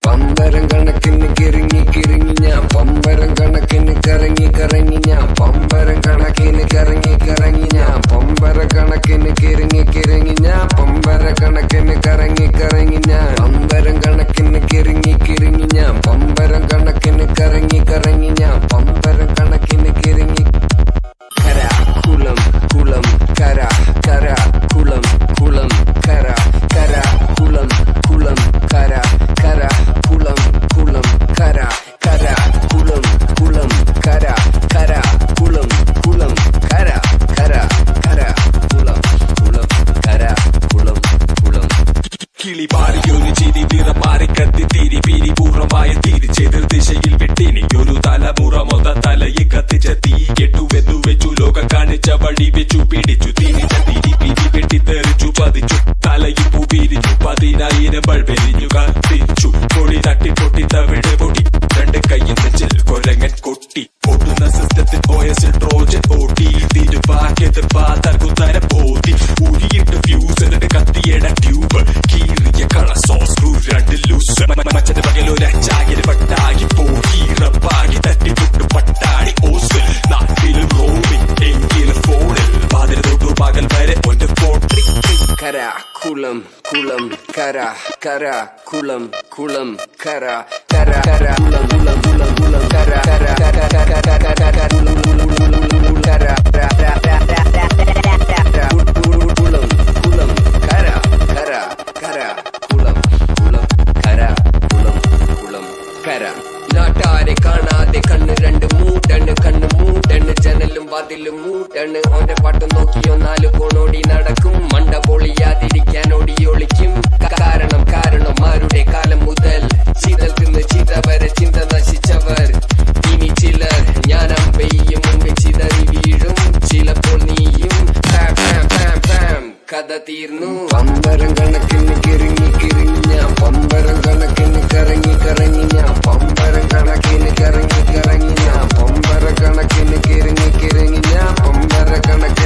പമ്പരം കണക്കിന് കിറങ്ങി കിറങ്ങി ഞാൻ പമ്പരം കണക്കിന് കറങ്ങി കറങ്ങി ഞാൻ പമ്പരം കണക്കിന് കറങ്ങി കറങ്ങി ഞാൻ പമ്പര കണക്കിന് കിറങ്ങി കിറങ്ങി ഞാൻ പമ്പര കണക്കിന് കറങ്ങി കറങ്ങി ഞാൻ പമ്പരം കണക്കിന് കിറങ്ങി കിറങ്ങി ഞാൻ പമ്പരം കണക്കിന് കറങ്ങി കറങ്ങി ഞാൻ പമ്പരം കണക്കിന് കിറങ്ങി കര കുളം കുളം കര കര കുളം കുളം കര കര കുളം കുളം കര കര കുളം കുളം കര കര കുളം കുളം കര കര കുളം കുളം കര കര കര കുളം കുളം കര കുളം കുളം കിളി പാറിയൊരു ചിരി വിറമാറി കത്തി തിരി പിരി പൂർണ്ണമായ തിരിച്ചെതിർ ദിശയിൽ വെട്ടിനിക്കൊരു തലമുറ മൊത തലയെ കത്തിച്ച തീ കെട്ടുവെന്നു വെച്ചു ലോകം കാണിച്ച വഴി വെച്ചു പിടിച്ചു തിരിച്ച തിരി പിരി വെട്ടിത്തെറിച്ചു പതിച്ചു തലയിൽ പൂ പിരിഞ്ഞു 10,000 ബൾബെരിഞ്ഞു കത്തിച്ചു പൊടി തട്ടി പൊട്ടി തവിട് പൊടി രണ്ട് കയ്യിൽ വെച്ചിൽ കൊരങ്ങൻ കൊട്ടി പൊട്ടുന്ന സിസ്റ്റത്തിൽ ഓയസിൽ ട്രോജൻ ഓട്ടി തിരുവാക്കിയത് പാതർക്കുത്തര പോതി ഉരിയിട്ട് ഫ്യൂസ് എന്നിട്ട് കത്തിയട ട്യൂബ് കീറിയ കള സോസ് സ്ക്രൂ രണ്ട് ലൂസ് മച്ചത് പകലൊരച്ചാകിന് പട്ടാകി പോയി റബ്ബാകി തട്ടിപ്പൊട്ടു പട്ടാടി ഓസ് നാട്ടിലും റോമിൽ എങ്കിലും ഫോണിൽ പാതിര തൊട്ടു പകൽ വരെ ഒന്റെ ഫോൺ കര കുളം കുളം കര കര കുളം കുളം കര കര കര കുളം കുളം കുളം കുളം കര കര കര കര കര കര കുളം കുളം കുളം കര കുളം കുളം കര കര കര കുളം കുളം കര കുളം കുളം കര നാട്ടാരെ കാണാതെ കണ്ണ് രണ്ട് മൂട്ടണ് കണ്ണ് മൂട്ടണ് ജനലും വാതിലും മൂട്ടണ് ഓന്റെ പാട്ടും നോക്കിയോ 4 കോണോടി നടക്കും മണ്ട പൊളിയാതിരിക്കാൻ ഓടിയൊളിക്കും കാരണം കാരണന്മാരുടെ കാലം മുതൽ ചിതൽ തിന്ന് ചിത വരെ ചിന്ത നശിച്ചവർ ഇനി ചിലർ ഞാൻ അമ്പെയ്യും മുമ്പ് ചിതറി വീഴും ചിലപ്പോൾ നീയും കഥ തീർന്നു പമ്പരം കണക്കിന് കിറങ്ങി കിറങ്ങി ഞാൻ പമ്പരം കണക്കിന് കറങ്ങി കറങ്ങി ഞാൻ പമ്പരം കണക്കിന് കറങ്ങി കറങ്ങി ഞാൻ പമ്പര കണക്കിന് കിറങ്ങി കിറങ്ങി ഞാൻ പമ്പര കണക്കിന്